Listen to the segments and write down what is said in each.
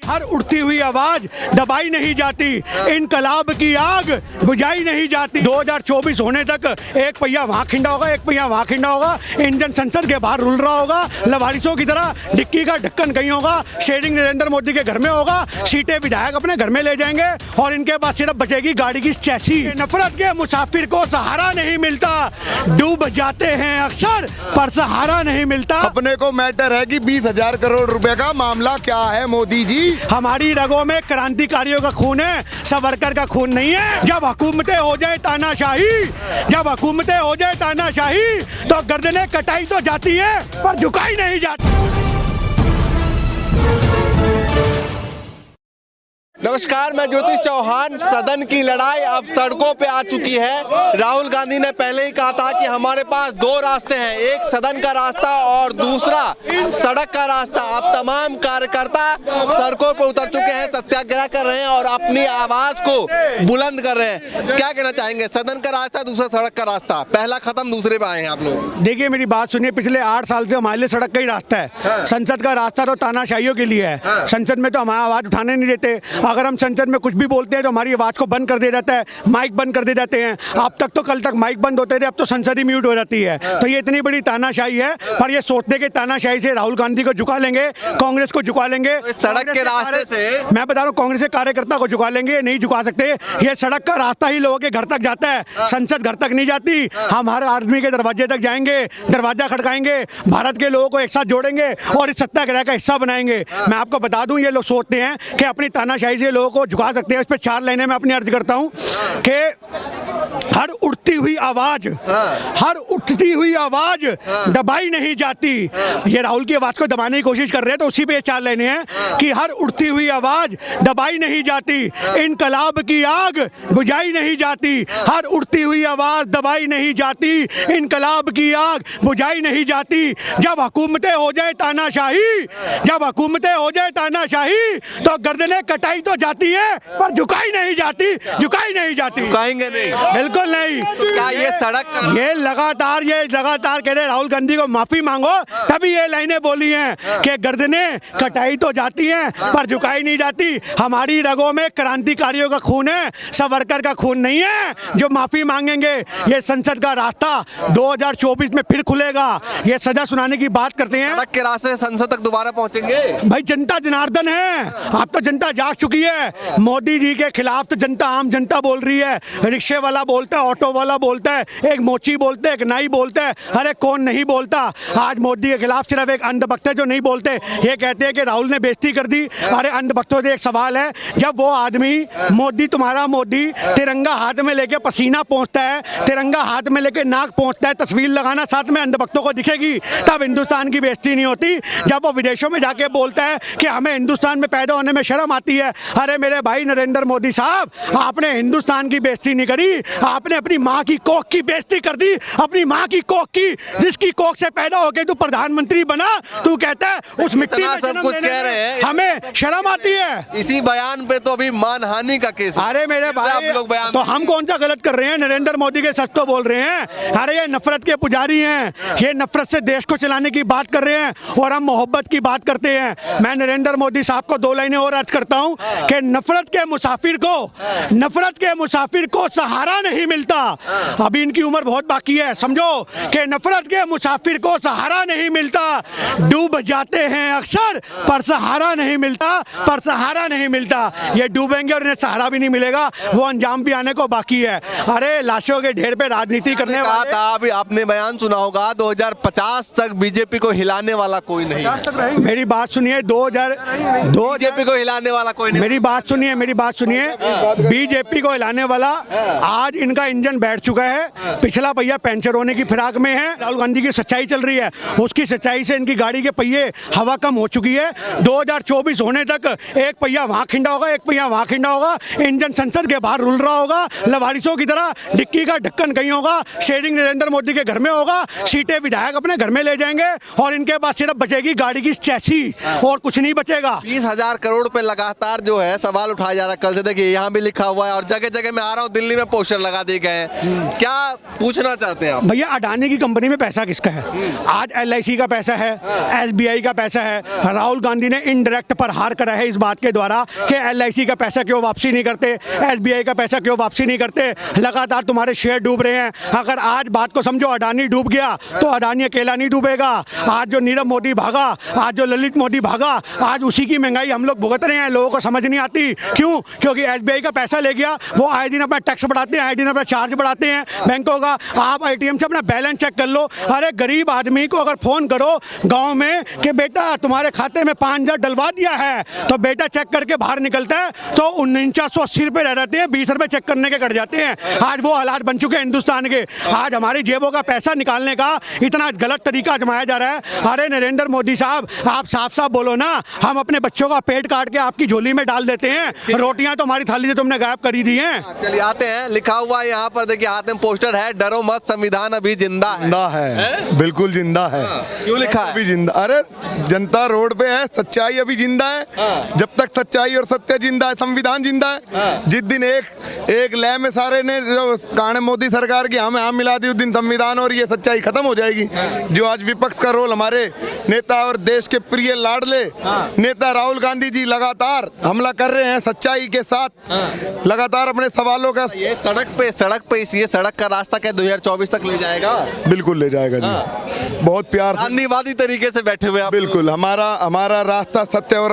हर उठती हुई आवाज दबाई नहीं जाती, इनकलाब की आग बुझाई नहीं जाती। 2024 होने तक एक पहिया वहाँ खिंडा होगा, एक पहिया वहाँ खिंडा होगा, इंजन संसद के बाहर रुल रहा होगा, लवारिसों की तरह डिक्की का ढक्कन कहीं होगा, शेयरिंग नरेंद्र मोदी के घर में होगा, सीटें विधायक अपने घर में ले जाएंगे और इनके पास सिर्फ बचेगी गाड़ी की चैसी। नफरत के मुसाफिर को सहारा नहीं मिलता, डूब जाते हैं अक्सर पर सहारा नहीं मिलता। अपने को मैटर है कि 20,000 करोड़ रुपए का मामला क्या है मोदी जी। हमारी रगों में क्रांतिकारियों का खून है, सावरकर का खून नहीं है। जब हुकूमतें हो जाए तानाशाही, जब हुकूमतें हो जाए तानाशाही तो गर्दनें कटाई तो जाती है पर झुकाई नहीं जाती। नमस्कार, मैं ज्योतिष चौहान। सदन की लड़ाई अब सड़कों पे आ चुकी है। राहुल गांधी ने पहले ही कहा था कि हमारे पास दो रास्ते हैं, एक सदन का रास्ता और दूसरा सड़क का रास्ता। अब तमाम कार्यकर्ता सड़कों पे उतर चुके हैं, सत्याग्रह कर रहे हैं और अपनी आवाज को बुलंद कर रहे हैं। क्या कहना चाहेंगे? सदन का रास्ता, दूसरा सड़क का रास्ता, पहला खत्म, दूसरे पे आए हैं आप लोग। देखिए मेरी बात सुनिए, पिछले 8 साल से हमारे लिए सड़क का ही रास्ता है। संसद का रास्ता तो तानाशाहियों के लिए है। संसद में तो हमारी आवाज उठाने नहीं देते। अगर हम संसद में कुछ भी बोलते हैं तो हमारी आवाज को बंद कर दिया जाता है, माइक बंद कर दिए जाते हैं। अब तक तो कल तक माइक बंद होते थे, अब तो संसद ही म्यूट हो जाती है। तो ये इतनी बड़ी तानाशाही है, पर ये सोचते कि तानाशाही से राहुल गांधी को झुका लेंगे, कांग्रेस को झुका लेंगे। सड़क के रास्ते से मैं बता रहा हूँ कांग्रेस के कार्यकर्ता को झुका लेंगे, नहीं झुका सकते। ये सड़क का रास्ता ही लोगों के घर तक जाता है, संसद घर तक नहीं जाती। हम हर आदमी के दरवाजे तक जाएंगे, दरवाजा खड़काएंगे, भारत के लोगों को एक साथ जोड़ेंगे और इस सत्याग्रह का हिस्सा बनाएंगे। मैं आपको बता दूं, ये लोग सोचते हैं कि अपनी तानाशाही से लोगों को झुका सकते हैं। इस पे 4 लाइनें मैं अपनी अर्ज करता हूं कि हर उठती हुई आवाज, हर उठती हुई आवाज दबाई नहीं जाती। ये राहुल की आवाज को दबाने की कोशिश कर रहे हैं, तो उसी पे ये 4 लाइनें हैं कि हर उठती हुई आवाज दबाई नहीं जाती, इनकलाब की आग बुझाई नहीं जाती। हर उठती हुई आवाज दबाई नहीं जाती, इनकलाब की आग बुझाई नहीं जाती। जब हुकूमतें हो जाए तानाशाही, जब हुकूमतें हो जाए तानाशाही तो गर्दनें कटाई तो जाती है पर झुकाई नहीं जाती, झुकाई नहीं जाती। झुकाएंगे नहीं, बिल्कुल नहीं। क्या ये सड़क ये लगातार कह रहे राहुल गांधी को माफी मांगो, तभी ये लाइनें बोली हैं कि गर्दनें कटाई तो जाती हैं पर झुकाई नहीं जाती। हमारी रगों में क्रांतिकारियों का खून है, सावरकर का खून नहीं है जो माफी मांगेंगे। ये संसद का रास्ता 2024 में फिर खुलेगा। ये सजा सुनाने की बात करते हैं, सड़क के रास्ते से संसद तक दोबारा पहुंचेंगे। भाई जनता जनार्दन है, अब तो जनता जाग चुकी है। मोदी जी के खिलाफ तो जनता, आम जनता बोल रही है। रिक्शे वाला बोलता है, ऑटो वाला बोलता है, एक मोची बोलते हैं, एक नाई बोलता है, अरे कौन नहीं बोलता। आज मोदी के खिलाफ सिर्फ एक अंधभक्त है जो नहीं बोलते। ये कहते हैं कि राहुल ने बेइज्जती कर दी। अरे अंधभक्तों से एक सवाल है, जब वो आदमी मोदी, तुम्हारा मोदी तिरंगा हाथ में लेके पसीना पहुंचता है, तिरंगा हाथ में लेके नाक पहुंचता है, तस्वीर लगाना साथ में अंधभक्तों को दिखेगी, तब हिंदुस्तान की बेइज्जती नहीं होती। जब वो विदेशों में जाके बोलता है कि हमें हिंदुस्तान में पैदा होने में शर्म आती है, अरे मेरे भाई नरेंद्र मोदी साहब, आपने हिंदुस्तान की बेइज्जती नहीं करी, आपने अपनी माँ की कोख की बेइज्जती कर दी। अपनी माँ की कोख की, जिसकी कोख से पैदा होके तू प्रधानमंत्री बना, तू कहता है उस मिट्टी में सब कुछ कह रहे हैं, हमें शर्म आती है। इसी बयान पे तो अभी मानहानि का केस। अरे मेरे भाई, तो हम कौन सा गलत कर रहे हैं? नरेंद्र मोदी के सच तो बोल रहे हैं। अरे ये नफरत के पुजारी हैं, ये नफरत से देश को चलाने की बात कर रहे हैं और हम मोहब्बत की बात करते हैं। मैं नरेंद्र मोदी साहब को 2 लाइनें और अर्ज करता हूं कि नफरत के मुसाफिर को सहारा नहीं मिलता। अभी इनकी उम्र बहुत बाकी है, समझो कि नफरत के मुसाफिर को सहारा नहीं मिलता। डूब जाते हैं अक्सर पर सहारा नहीं मिलता, पर सहारा नहीं मिलता। ये डूबेंगे और इन्हें सहारा भी नहीं मिलेगा, वो अंजाम भी आने को बाकी है। अरे लाशों के ढेर पे राजनीति करने वाले था। अभी आपने बयान सुना होगा, 2050 तक बीजेपी को हिलाने वाला कोई नहीं। मेरी बात सुनिए, बीजेपी को हिलाने वाला कोई नहीं। मेरी बात सुनिए, बीजेपी को हिलाने वाला आज इनका इंजन बैठ चुका है। पिछला पहिया पंचर होने की फिराक में है। राहुल गांधी की सच्चाई चल रही है, उसकी सच्चाई से इनकी गाड़ी के पहिए हवा कम हो चुकी है। 2024 होने तक एक पहिया वहाँ खिंडा होगा, एक पहिया वहाँ खिंडा होगा, इंजन संसद के बाहर रुल रहा होगा, लवारिसों की तरह डिक्की का ढक्कन कहीं होगा, शेयरिंग नरेंद्र मोदी के घर में होगा, सीटें विधायक अपने घर में ले जाएंगे और इनके पास सिर्फ बचेगी गाड़ी की चैसी और कुछ नहीं बचेगा। 20,000 करोड़ पे लगातार जो है सवाल उठाया जा रहा है। कल से देखिए यहाँ भी लिखा हुआ है और जगह जगह मैं आ रहा हूँ, दिल्ली में पोस्टर लगा दिए गए हैं। क्या पूछना चाहते हैं आप? भैया अडानी की कंपनी में पैसा किसका है? आज LIC का पैसा है, SBI का पैसा है। राहुल गांधी ने इनडायरेक्ट पर हार करा है इस बात के द्वारा कि LIC का पैसा क्यों वापसी नहीं करते, SBI का पैसा क्यों वापसी नहीं करते। लगातार तुम्हारे शेयर डूब रहे हैं। अगर आज बात को समझो, अडानी डूब गया तो अडानी अकेला नहीं डूबेगा। आज जो नीरव मोदी भागा, आज जो ललित मोदी भागा, आज उसी की महंगाई हम लोग भुगत रहे हैं। लोगों को समझ नहीं आती क्यों? क्योंकि SBI का पैसा ले गया, वो आए दिन अपना टैक्स बढ़ाते हैं, आए दिन अपना चार्ज बढ़ाते हैं बैंकों का। आप ATM से अपना बैलेंस चेक कर लो। अरे गरीब आदमी को अगर फोन करो गांव में कि बेटा तुम्हारे खाते में 5,000 डलवा दिया है, तो बेटा चेक करके बाहर निकलता है तो 4980 रुपये रह जाते हैं, 20 रुपये चेक करने के कट जाते हैं। आज वो हालात बन चुके हैं हिंदुस्तान के। आज हमारी जेबों का पैसा निकालने का इतना गलत तरीका आजमाया जा रहा है। अरे नरेंद्र मोदी साहब, आप साफ साफ बोलो ना, हम अपने बच्चों का पेट काट के आपकी झोली में डाल देते हैं, रोटियां तो हमारी थाली से तुमने गायब करी दी हैं। चलिए आते हैं, लिखा हुआ है यहाँ पर, देखिए हाथ में पोस्टर है, डरो मत संविधान अभी जिंदा है। जिंदा है, बिल्कुल जिंदा है। क्यों लिखा है? अभी जिंदा, अरे जनता रोड पे है, सच्चाई अभी जिंदा है। जब तक सच्चाई और सत्य जिंदा है, संविधान जिंदा है। जिस दिन एक लय में सारे ने जो कान मोदी सरकार की हमें मिला दी, उस दिन संविधान और ये सच्चाई खत्म हो जाएगी। जो आज विपक्ष का रोल हमारे नेता और देश के प्रिय लाडले नेता राहुल गांधी जी लगातार हमला कर रहे हैं सच्चाई के साथ, लगातार अपने सवालों का। ये सड़क पे ये सड़क का रास्ता क्या 2024 तक ले जाएगा? बिल्कुल ले जाएगा जी, बहुत प्यार से, गांधीवादी तरीके से बैठे हुए आप। बिल्कुल हमारा रास्ता सत्य और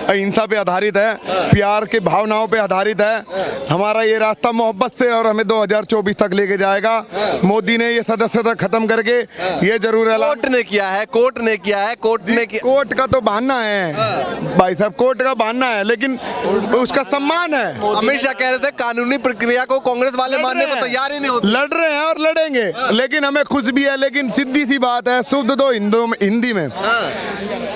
अहिंसा पे आधारित है, प्यार के भावनाओं पे आधारित है। हमारा ये रास्ता मोहब्बत से और हमें 2024 तक लेके जाएगा। मोदी ने ये सदस्यता खत्म करके ये जरूर कोर्ट ने किया है, कोर्ट का तो बहाना है भाई साहब, कोर्ट का बहाना है, लेकिन उसका सम्मान है। अमित शाह कह रहे थे कानूनी प्रक्रिया को कांग्रेस वाले मानने को तैयार ही नहीं होते। लड़ रहे हैं और लड़ेंगे, लेकिन हमें खुश भी है। लेकिन सीधी सी बात है, शुद्ध दो हिंदी में,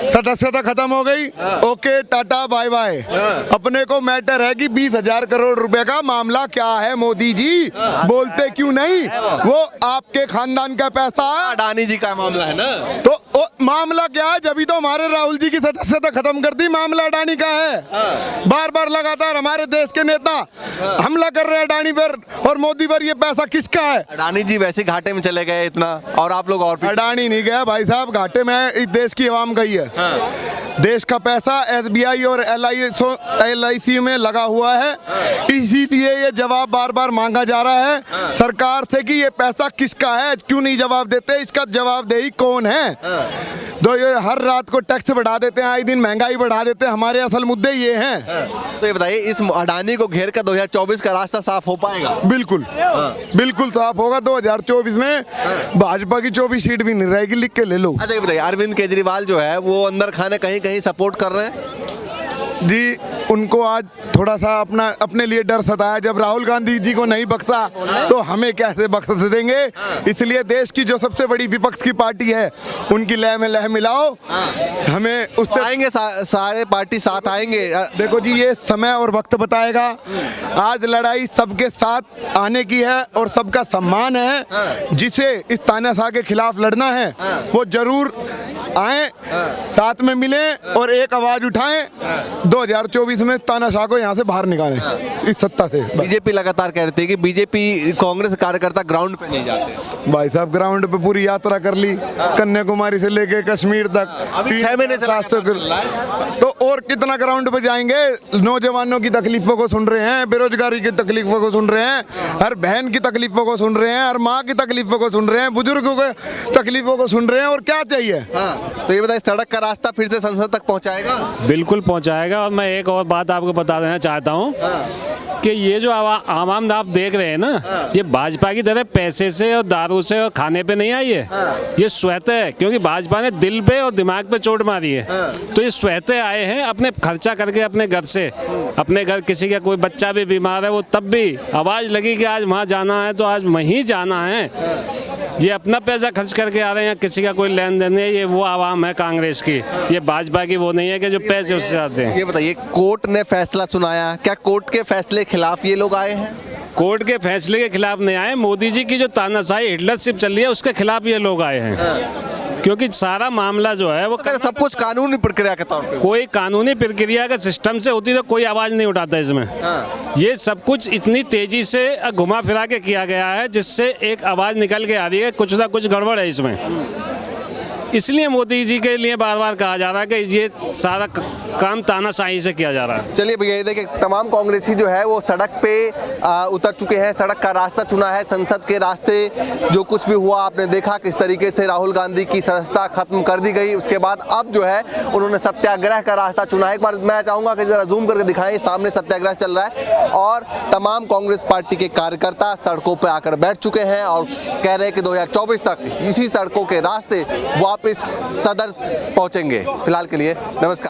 सदस्यता खत्म हो गई, ओके टाटा बाय बाय। अपने को मैटर है कि 20,000 करोड़ रुपए का मामला क्या है मोदी जी, बोलते क्यों नहीं? वो आपके खानदान का पैसा, अडानी जी का मामला है ना, तो मामला क्या है? जब तो हमारे राहुल जी की सदस्यता खत्म कर दी, मामला अडानी का है। बार बार लगातार हमारे देश के नेता हमला कर रहे हैं अडानी पर और मोदी पर। ये पैसा किसका है? अडानी जी वैसे घाटे में चले गए इतना, और आप लोग और अडानी नहीं गया भाई साहब, घाटे में इस देश की आवाम गई है। देश का पैसा SBI और LIC में लगा हुआ है, इसीलिए ये जवाब बार बार मांगा जा रहा है सरकार से कि ये पैसा किसका है, क्यों नहीं जवाब देते, इसका जवाबदेही कौन है। तो ये हर रात को टैक्स बढ़ा देते हैं, आए दिन महंगाई बढ़ा देते हैं, हमारे असल मुद्दे ये हैं। तो ये बताइए, इस अडानी को घेर कर 2024 का रास्ता साफ हो पाएगा? बिल्कुल बिल्कुल साफ होगा। 2024 में भाजपा की 24 सीट भी नहीं रहेगी, लिख के ले लो। अच्छा ये बताइए, अरविंद केजरीवाल जो है वो अंदर खाने कहीं कहीं सपोर्ट कर रहे हैं जी। उनको आज थोड़ा सा अपने लिए डर सताया, जब राहुल गांधी जी को नहीं बख्शा तो हमें कैसे बख्श देंगे। इसलिए देश की जो सबसे बड़ी विपक्ष की पार्टी है, उनकी लय में लय मिलाओ, हमें उससे आएंगे, सारे पार्टी साथ आएंगे। देखो जी, ये समय और वक्त बताएगा। आज लड़ाई सबके साथ आने की है और सबका सम्मान है। जिसे इस तानाशाह के खिलाफ लड़ना है वो जरूर आए, साथ में मिलें और एक आवाज उठाएं। 2024 में तानाशाह को यहाँ से बाहर निकालें इस सत्ता से। बीजेपी लगातार कह रही थी कि बीजेपी कांग्रेस कार्यकर्ता ग्राउंड पे नहीं जाते। भाई साहब, ग्राउंड पे पूरी यात्रा कर ली, कन्याकुमारी से लेके कश्मीर तक, अभी 6 महीने से 700 तो और कितना ग्राउंड पे जाएंगे? नौजवानों की तकलीफों को सुन रहे हैं, बेरोजगारी की तकलीफों को सुन रहे हैं, हर बहन की तकलीफों को सुन रहे हैं, हर माँ की तकलीफों को सुन रहे हैं, बुजुर्गों की तकलीफों को सुन रहे हैं, और क्या चाहिए? तो ये बताइए, सड़क का रास्ता फिर से संसद तक पहुंचाएगा? बिल्कुल पहुंचाएगा। और मैं एक और बात आपको बता देना चाहता हूं कि ये जो आवाम आप देख रहे हैं ना, ये भाजपा की तरह पैसे से और दारू से और खाने पे नहीं आई है। ये स्वतः है, क्योंकि भाजपा ने दिल पे और दिमाग पे चोट मारी है। तो ये स्वतः आए हैं अपने खर्चा करके अपने घर से। अपने घर किसी का कोई बच्चा भी बीमार है, वो तब भी आवाज़ लगी कि आज वहाँ जाना है तो आज वहीं जाना है। ये अपना पैसा खर्च करके आ रहे हैं, किसी का कोई लेन देन नहीं। ये वो आवाम है कांग्रेस की, ये भाजपा की वो नहीं है कि जो पैसे उससे आते हैं। ये बताइए, कोर्ट ने फैसला सुनाया, क्या कोर्ट के फैसले के खिलाफ ये लोग आए हैं? कोर्ट के फैसले के खिलाफ नहीं आए, मोदी जी की जो तानाशाही हिटलरशिप चल रही है उसके खिलाफ ये लोग आए हैं। क्योंकि सारा मामला जो है वो तो कहते सब कुछ कानूनी प्रक्रिया के तौर पे। कोई कानूनी प्रक्रिया के सिस्टम से होती तो कोई आवाज नहीं उठाता इसमें। ये सब कुछ इतनी तेजी से घुमा फिरा के किया गया है जिससे एक आवाज निकल के आ रही है कुछ ना कुछ गड़बड़ है इसमें। इसलिए मोदी जी के लिए बार बार कहा जा रहा है कि ये सारा काम तानाशाही से किया जा रहा है। चलिए भैया, ये देखिए तमाम कांग्रेसी जो है वो सड़क पे उतर चुके हैं, सड़क का रास्ता चुना है। संसद के रास्ते जो कुछ भी हुआ आपने देखा किस तरीके से राहुल गांधी की सदस्यता खत्म कर दी गई। उसके बाद अब जो है उन्होंने सत्याग्रह का रास्ता चुना है। एक बार मैं चाहूंगा कि जरा जूम करके दिखाएं, सामने सत्याग्रह चल रहा है और तमाम कांग्रेस पार्टी के कार्यकर्ता सड़कों पर आकर बैठ चुके हैं और कह रहे हैं कि 2024 तक इसी सड़कों के रास्ते वापस सदन पहुंचेंगे। फिलहाल के लिए नमस्कार।